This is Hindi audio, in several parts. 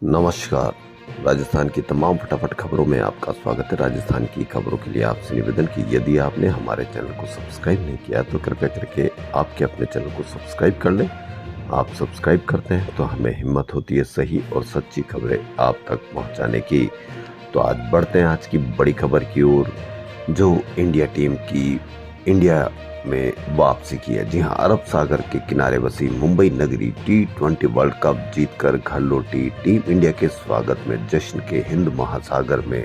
नमस्कार। राजस्थान की तमाम फटाफट खबरों में आपका स्वागत है। राजस्थान की खबरों के लिए आपसे निवेदन कि यदि आपने हमारे चैनल को सब्सक्राइब नहीं किया तो कृपया करके आपके अपने चैनल को सब्सक्राइब कर लें। आप सब्सक्राइब करते हैं तो हमें हिम्मत होती है सही और सच्ची खबरें आप तक पहुंचाने की। तो आज बढ़ते हैं आज की बड़ी खबर की ओर, जो इंडिया टीम की इंडिया में वापसी की है। जी हां, अरब सागर के किनारे बसी मुंबई नगरी T20 वर्ल्ड कप जीतकर घर लौटी टीम इंडिया के स्वागत में जश्न के हिंद महासागर में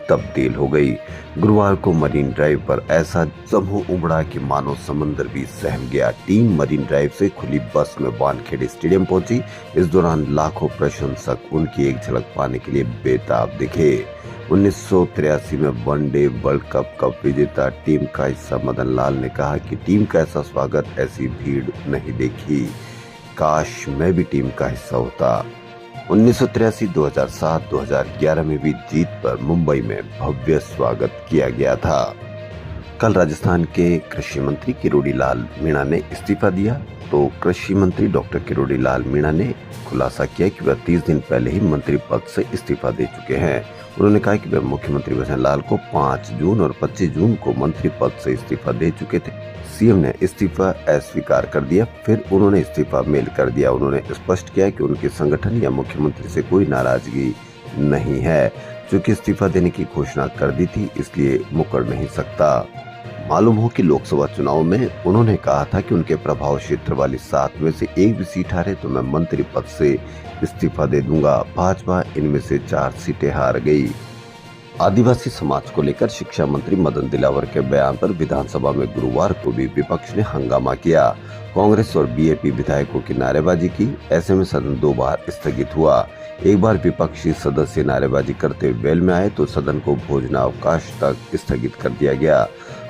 तब्दील हो गई। गुरुवार को मरीन ड्राइव पर ऐसा समूह उमड़ा कि मानो समंदर भी सहम गया। टीम मरीन ड्राइव से खुली बस में वानखेड़े स्टेडियम पहुंची। इस दौरान लाखों प्रशंसक उनकी एक झलक पाने के लिए बेताब दिखे। 1983 में वनडे वर्ल्ड कप विजेता टीम का हिस्सा मदन लाल ने कहा कि टीम का ऐसा स्वागत, ऐसी भीड़ नहीं देखी, काश मैं भी टीम का हिस्सा होता। 1983, 2007, 2011 में भी जीत पर मुंबई में भव्य स्वागत किया गया था। कल राजस्थान के कृषि मंत्री किरोड़ी लाल मीणा ने इस्तीफा दिया। तो कृषि मंत्री डॉक्टर किरोड़ी लाल मीणा ने खुलासा किया कि वह 30 दिन पहले ही मंत्री पद से इस्तीफा दे चुके हैं। उन्होंने कहा कि वह मुख्यमंत्री भजन लाल को 5 जून और 25 जून को मंत्री पद से इस्तीफा दे चुके थे। सीएम ने इस्तीफा अस्वीकार कर दिया, फिर उन्होंने इस्तीफा मेल कर दिया। उन्होंने स्पष्ट किया कि उनके संगठन या मुख्यमंत्री से कोई नाराजगी नहीं है। चूंकि इस्तीफा देने की घोषणा कर दी थी, इसलिए मुकर नहीं सकता। मालूम हो कि लोकसभा चुनाव में उन्होंने कहा था कि उनके प्रभाव क्षेत्र वाली 7 में से एक भी सीट हारे तो मैं मंत्री पद से इस्तीफा दे दूंगा। भाजपा इनमें से 4 सीटें हार गई। आदिवासी समाज को लेकर शिक्षा मंत्री मदन दिलावर के बयान पर विधानसभा में गुरुवार को भी विपक्ष ने हंगामा किया। कांग्रेस और बीएपी विधायकों की नारेबाजी की। ऐसे में सदन 2 बार स्थगित हुआ। एक बार विपक्षी सदस्य नारेबाजी करते हुए वेल में आए तो सदन को भोजनावकाश तक स्थगित कर दिया गया।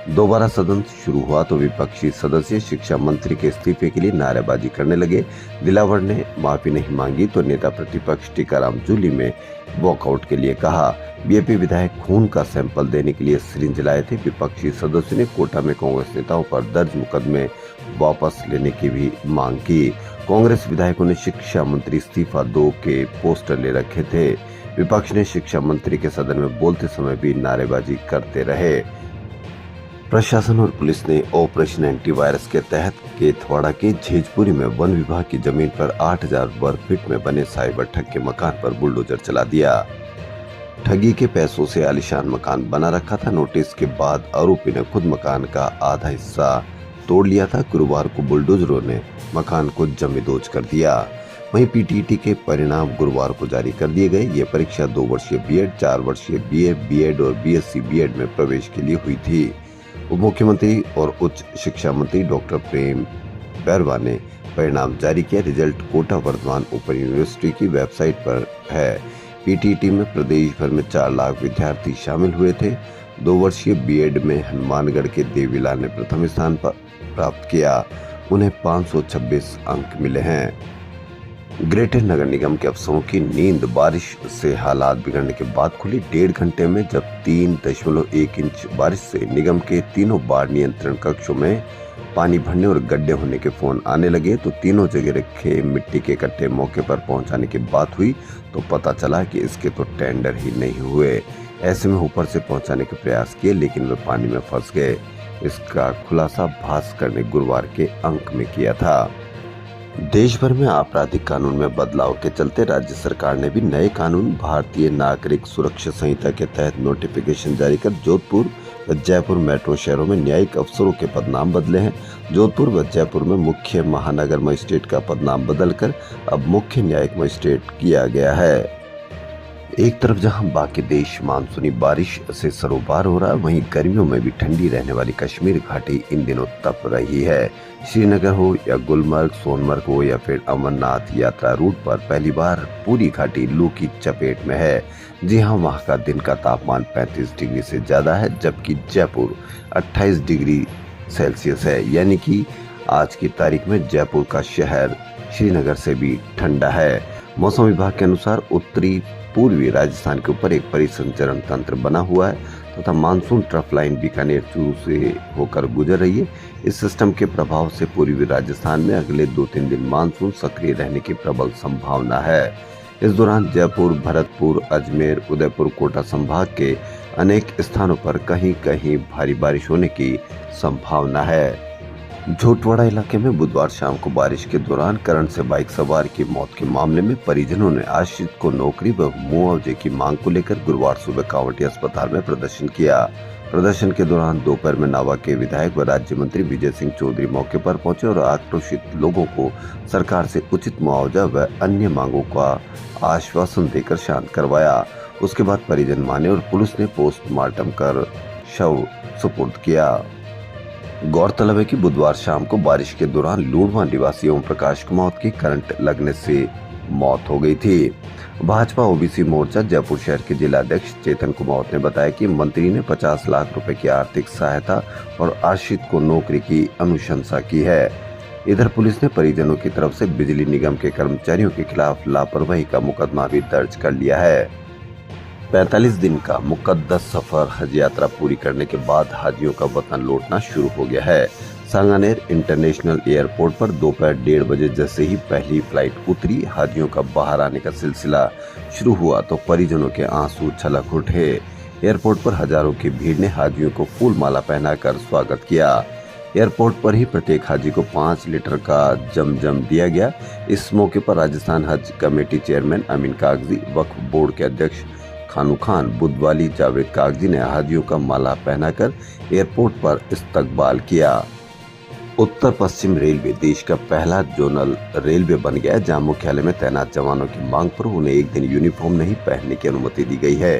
दोबारा सदन शुरू हुआ तो विपक्षी सदस्य शिक्षा मंत्री के इस्तीफे के लिए नारेबाजी करने लगे। दिलावर ने माफी नहीं मांगी तो नेता प्रतिपक्ष टीकाराम जूली में वॉकआउट के लिए कहा। बीएपी विधायक खून का सैंपल देने के लिए सिरिंज लाए थे। विपक्षी सदस्यों ने कोटा में कांग्रेस नेताओं पर दर्ज मुकदमे वापस लेने की भी मांग की। कांग्रेस विधायकों ने शिक्षा मंत्री इस्तीफा दो के पोस्टर ले रखे थे। विपक्ष ने शिक्षा मंत्री के सदन में बोलते समय भी नारेबाजी करते रहे। प्रशासन और पुलिस ने ऑपरेशन एंटीवायरस के तहत केथवाड़ा के झेजपुरी में वन विभाग की जमीन पर 8000 वर्ग फीट में बने साइबर ठग के मकान पर बुलडोजर चला दिया। ठगी के पैसों से आलीशान मकान बना रखा था। नोटिस के बाद आरोपी ने खुद मकान का आधा हिस्सा तोड़ लिया था। गुरुवार को बुलडोजरों ने मकान को जमींदोज कर दिया। वहीं पीटीईटी के परिणाम गुरुवार को जारी कर दिए गए। ये परीक्षा 2 वर्षीय बीएड, 4 वर्षीय बीए, बीएड और बीएससी बीएड में प्रवेश के लिए हुई थी। उप मुख्यमंत्री और उच्च शिक्षा मंत्री डॉक्टर प्रेम बैरवा ने परिणाम जारी किया। Result Kota Vardhman open university की वेबसाइट पर है। पीटीईटी में प्रदेश भर में 4 लाख विद्यार्थी शामिल हुए थे। 2 वर्षीय बीएड में हनुमानगढ़ के देवीलाल ने प्रथम स्थान पर प्राप्त किया। उन्हें 526 अंक मिले हैं। ग्रेटर नगर निगम के अफसरों की नींद बारिश से हालात बिगड़ने के बाद खुली। 1.5 घंटे में जब 3.1 इंच बारिश से निगम के तीनों बाढ़ नियंत्रण कक्षों में पानी भरने और गड्ढे होने के फोन आने लगे तो तीनों जगह रखे मिट्टी के कट्टे मौके पर पहुंचाने की बात हुई तो पता चला कि इसके तो टेंडर ही नहीं हुए। ऐसे में ऊपर से पहुंचाने के प्रयास किए लेकिन वे पानी में फंस गए। इसका खुलासा भास्कर ने गुरुवार के अंक में किया था। देश भर में आपराधिक कानून में बदलाव के चलते राज्य सरकार ने भी नए कानून भारतीय नागरिक सुरक्षा संहिता के तहत नोटिफिकेशन जारी कर जोधपुर व जयपुर मेट्रो शहरों में न्यायिक अफसरों के पदनाम बदले हैं। जोधपुर व जयपुर में मुख्य महानगर मजिस्ट्रेट का पदनाम बदलकर अब मुख्य न्यायिक मजिस्ट्रेट किया गया है। एक तरफ जहां बाकी देश मानसूनी बारिश से सरोबार हो रहा है, वहीं गर्मियों में भी ठंडी रहने वाली कश्मीर घाटी इन दिनों तप रही है। श्रीनगर हो या गुलमर्ग, सोनमर्ग हो या फिर अमरनाथ यात्रा रूट पर पहली बार पूरी घाटी लू की चपेट में है। जी हां, वहां का दिन का तापमान 35 डिग्री से ज्यादा है, जबकि जयपुर 28 डिग्री सेल्सियस है। यानी कि आज की तारीख में जयपुर का शहर श्रीनगर से भी ठंडा है। मौसम विभाग के अनुसार उत्तरी पूर्वी राजस्थान के ऊपर एक परिसंचरण तंत्र बना हुआ है तथा monsoon trough line Bikaner Churu से होकर गुजर रही है। इस सिस्टम के प्रभाव से पूर्वी राजस्थान में अगले 2-3 दिन मानसून सक्रिय रहने की प्रबल संभावना है। इस दौरान जयपुर, भरतपुर, अजमेर, उदयपुर, कोटा संभाग के अनेक स्थानों पर कहीं कहीं भारी बारिश होने की संभावना है। झोटवाड़ा इलाके में बुधवार शाम को बारिश के दौरान करंट से बाइक सवार की मौत के मामले में परिजनों ने आश्रित को नौकरी व मुआवजे की मांग को लेकर गुरुवार सुबह कांवटी अस्पताल में प्रदर्शन किया। प्रदर्शन के दौरान दोपहर में नावा के विधायक व राज्य मंत्री विजय सिंह चौधरी मौके पर पहुंचे और आक्रोशित लोगों को सरकार से उचित मुआवजा व अन्य मांगों का आश्वासन देकर शांत करवाया। उसके बाद परिजन माने और पुलिस ने पोस्टमार्टम कर शव सुपुर्द किया। गौरतलब है कि बुधवार शाम को बारिश के दौरान लूणवा निवासी ओम प्रकाश कुमावत की करंट लगने से मौत हो गई थी। भाजपा ओबीसी मोर्चा जयपुर शहर के जिला अध्यक्ष चेतन कुमावत ने बताया कि मंत्री ने 50 लाख रुपए की आर्थिक सहायता और आश्रित को नौकरी की अनुशंसा की है। इधर पुलिस ने परिजनों की तरफ से बिजली निगम के कर्मचारियों के खिलाफ लापरवाही का मुकदमा भी दर्ज कर लिया है। 45 दिन का मुकद्दस सफर हज यात्रा पूरी करने के बाद हाजियों का वतन लौटना शुरू हो गया है। सांगानेर इंटरनेशनल एयरपोर्ट पर दोपहर 1:30 बजे जैसे ही पहली फ्लाइट उतरी, हाजियों का बाहर आने का सिलसिला शुरू हुआ तो परिजनों के आंसू छलक उठे। एयरपोर्ट पर हजारों की भीड़ ने हाजियों को फूल माला पहनाकर स्वागत किया। एयरपोर्ट पर ही प्रत्येक हाजी को 5 लीटर का जमजम दिया गया। इस मौके पर राजस्थान हज कमेटी चेयरमैन अमीन कागजी, वक्फ बोर्ड के अध्यक्ष खानू खान, बुधवाली जावेद कागजी ने हाजियों का माला पहनाकर एयरपोर्ट पर इस्तकबाल किया। उत्तर पश्चिम रेलवे देश का पहला जोनल रेलवे बन गया है, जहां मुख्यालय में तैनात जवानों की मांग पर उन्हें एक दिन यूनिफॉर्म नहीं पहनने की अनुमति दी गई है।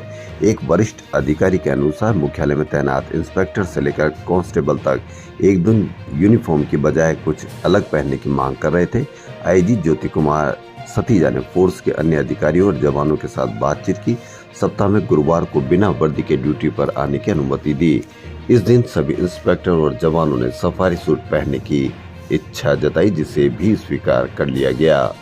एक वरिष्ठ अधिकारी के अनुसार मुख्यालय में तैनात इंस्पेक्टर से लेकर कांस्टेबल तक एक दिन यूनिफॉर्म की बजाय कुछ अलग पहनने की मांग कर रहे थे। आईजी ज्योति कुमार सतीजा ने फोर्स के अन्य अधिकारियों और जवानों के साथ बातचीत की। सप्ताह में गुरुवार को बिना वर्दी के ड्यूटी पर आने की अनुमति दी। इस दिन सभी इंस्पेक्टर और जवानों ने सफारी सूट पहनने की इच्छा जताई, जिसे भी स्वीकार कर लिया गया।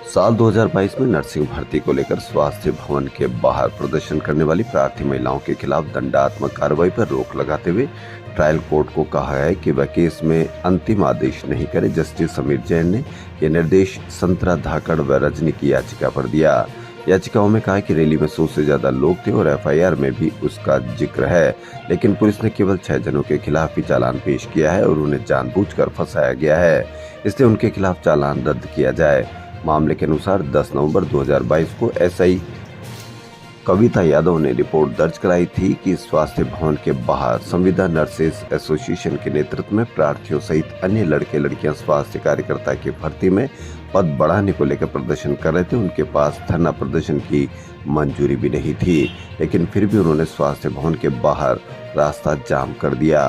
साल 2022 में नर्सिंग भर्ती को लेकर स्वास्थ्य भवन के बाहर प्रदर्शन करने वाली प्रार्थी महिलाओं के खिलाफ दंडात्मक कार्रवाई पर रोक लगाते हुए ट्रायल कोर्ट को कहा है कि वह केस में अंतिम आदेश नहीं करे। जस्टिस समीर जैन ने यह निर्देश संतरा धाकड़ व रजनी की याचिका पर दिया। याचिकाओं में कहा कि रैली में 100 से ज्यादा लोग थे और एफआईआर में भी उसका जिक्र है, लेकिन पुलिस ने केवल 6 जनों के खिलाफ ही चालान पेश किया है और उन्हें जानबूझकर फंसाया गया है, इसलिए उनके खिलाफ चालान रद्द किया जाए। मामले के अनुसार 10 नवंबर 2022 को एसआई कविता यादव ने रिपोर्ट दर्ज कराई थी कि स्वास्थ्य भवन के बाहर संविदा नर्सेस एसोसिएशन के नेतृत्व में प्रार्थियों सहित अन्य लड़के लड़कियां स्वास्थ्य कार्यकर्ता की भर्ती में पद बढ़ाने को लेकर प्रदर्शन कर रहे थे। उनके पास धरना प्रदर्शन की मंजूरी भी नहीं थी, लेकिन फिर भी उन्होंने स्वास्थ्य भवन के बाहर रास्ता जाम कर दिया।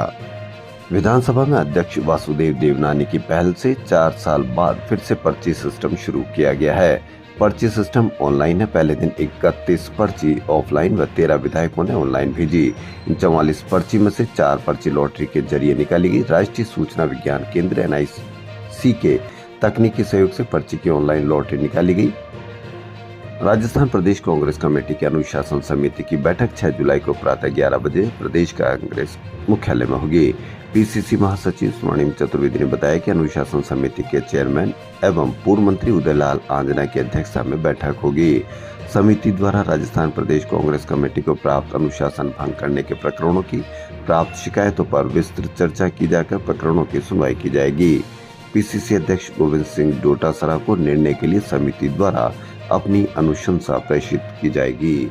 विधानसभा में अध्यक्ष वासुदेव देवनानी की पहल से 4 साल बाद फिर से पर्ची सिस्टम शुरू किया गया है। पर्ची सिस्टम ऑनलाइन है। पहले दिन 31 पर्ची ऑफलाइन व 13 विधायकों ने ऑनलाइन भेजी। इन 44 पर्ची में से 4 पर्ची लॉटरी के जरिए निकाली गई। राष्ट्रीय सूचना विज्ञान केंद्र NIC के तकनीकी सहयोग से पर्ची की ऑनलाइन लॉटरी निकाली गई। राजस्थान प्रदेश कांग्रेस कमेटी की अनुशासन समिति की बैठक 6 जुलाई को प्रातः 11 बजे प्रदेश कांग्रेस मुख्यालय में होगी। पीसीसी महासचिव स्वर्णिम चतुर्वेदी ने बताया कि अनुशासन समिति के चेयरमैन एवं पूर्व मंत्री उदयलाल आंजना की अध्यक्षता में बैठक होगी। समिति द्वारा राजस्थान प्रदेश कांग्रेस कमेटी को प्राप्त अनुशासन भंग करने के प्रकरणों की प्राप्त शिकायतों पर विस्तृत चर्चा की जाकर प्रकरणों की सुनवाई की जाएगी। पीसीसी अध्यक्ष गोविंद सिंह डोटासरा को निर्णय के लिए समिति द्वारा अपनी अनुशंसा प्रेषित की जाएगी।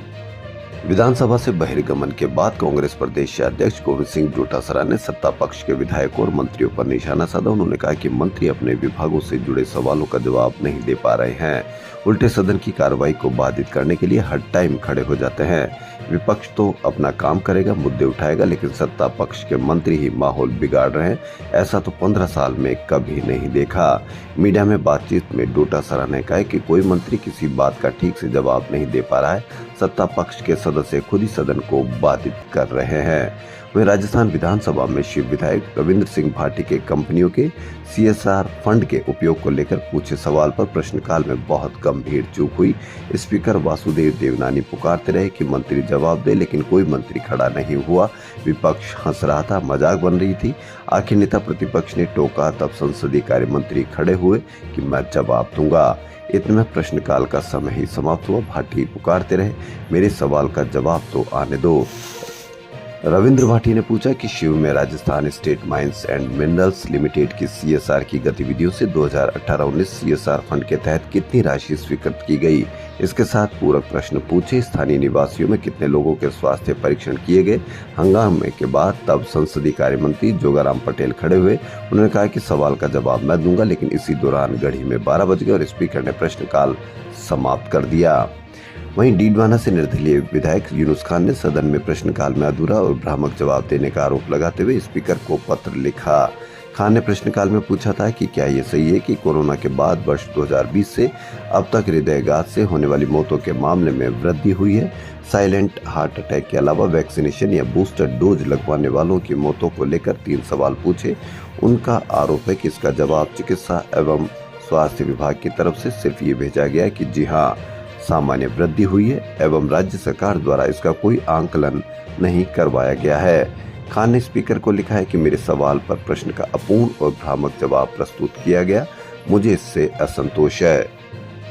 विधानसभा से बहिर्गमन के बाद कांग्रेस प्रदेश अध्यक्ष गोविंद सिंह डोटासरा ने सत्ता पक्ष के विधायकों और मंत्रियों पर निशाना साधा। उन्होंने कहा कि मंत्री अपने विभागों से जुड़े सवालों का जवाब नहीं दे पा रहे हैं, उल्टे सदन की कार्रवाई को बाधित करने के लिए हर टाइम खड़े हो जाते हैं। विपक्ष तो अपना काम करेगा, मुद्दे उठाएगा, लेकिन सत्ता पक्ष के मंत्री ही माहौल बिगाड़ रहे हैं। ऐसा तो 15 साल में कभी नहीं देखा। मीडिया में बातचीत में डोटासरा ने कहा कि कोई मंत्री किसी बात का ठीक से जवाब नहीं दे पा रहा है। सत्ता पक्ष के सदस्य खुद ही सदन को बाधित कर रहे हैं। वहीं राजस्थान विधानसभा में शिव विधायक रविंद्र सिंह भाटी के कंपनियों के CSR फंड के उपयोग को लेकर पूछे सवाल पर प्रश्नकाल में बहुत गंभीर चूक हुई। स्पीकर वासुदेव देवनानी पुकारते रहे कि मंत्री जवाब दे, लेकिन कोई मंत्री खड़ा नहीं हुआ। विपक्ष हंस रहा था, मजाक बन रही थी। आखिर नेता प्रतिपक्ष ने टोका, तब संसदीय कार्य मंत्री खड़े हुए कि मैं जवाब दूंगा। इतने में प्रश्नकाल का समय ही समाप्त हुआ। भाटी पुकारते रहे, मेरे सवाल का जवाब तो आने दो। रविंद्र भाटी ने पूछा कि शिव में Rajasthan state mines and minerals limited की सीएसआर की गतिविधियों से 2018-19 सीएसआर फंड के तहत कितनी राशि स्वीकृत की गई। इसके साथ पूरक प्रश्न पूछे, स्थानीय निवासियों में कितने लोगों के स्वास्थ्य परीक्षण किए गए। हंगामे के बाद तब संसदीय कार्य मंत्री जोगाराम पटेल खड़े हुए। उन्होंने कहा कि सवाल का जवाब मैं दूंगा, लेकिन इसी दौरान घड़ी में 12 बज गए और स्पीकर ने प्रश्नकाल समाप्त कर दिया। वहीं डीडवाना से निर्दलीय विधायक यूनुस खान ने सदन में प्रश्नकाल में अधूरा और भ्रामक जवाब देने का आरोप लगाते हुए स्पीकर को पत्र लिखा। खान ने प्रश्नकाल में पूछा था कि क्या ये सही है कि कोरोना के बाद वर्ष 2020 से अब तक हृदयघात से होने वाली मौतों के मामले में वृद्धि हुई है। साइलेंट हार्ट अटैक के अलावा वैक्सीनेशन या बूस्टर डोज लगवाने वालों की मौतों को लेकर 3 सवाल पूछे। उनका आरोप है कि इसका जवाब चिकित्सा एवं स्वास्थ्य विभाग की तरफ से सिर्फ ये भेजा गया कि जी हाँ, सामान्य वृद्धि हुई है एवं राज्य सरकार द्वारा इसका कोई आंकलन नहीं करवाया गया है। खान ने स्पीकर को लिखा है कि मेरे सवाल पर प्रश्न का अपूर्ण और भ्रामक जवाब प्रस्तुत किया गया, मुझे इससे असंतोष है।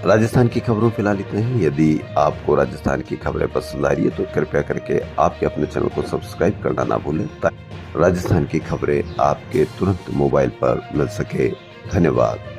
राजस्थान की खबरों फिलहाल इतना ही। यदि आपको राजस्थान की खबरें पसंद आ रही है तो कृपया करके आपके अपने चैनल को सब्सक्राइब करना ना भूलें ताकि राजस्थान की खबरें आपके तुरंत मोबाइल पर मिल सके। धन्यवाद।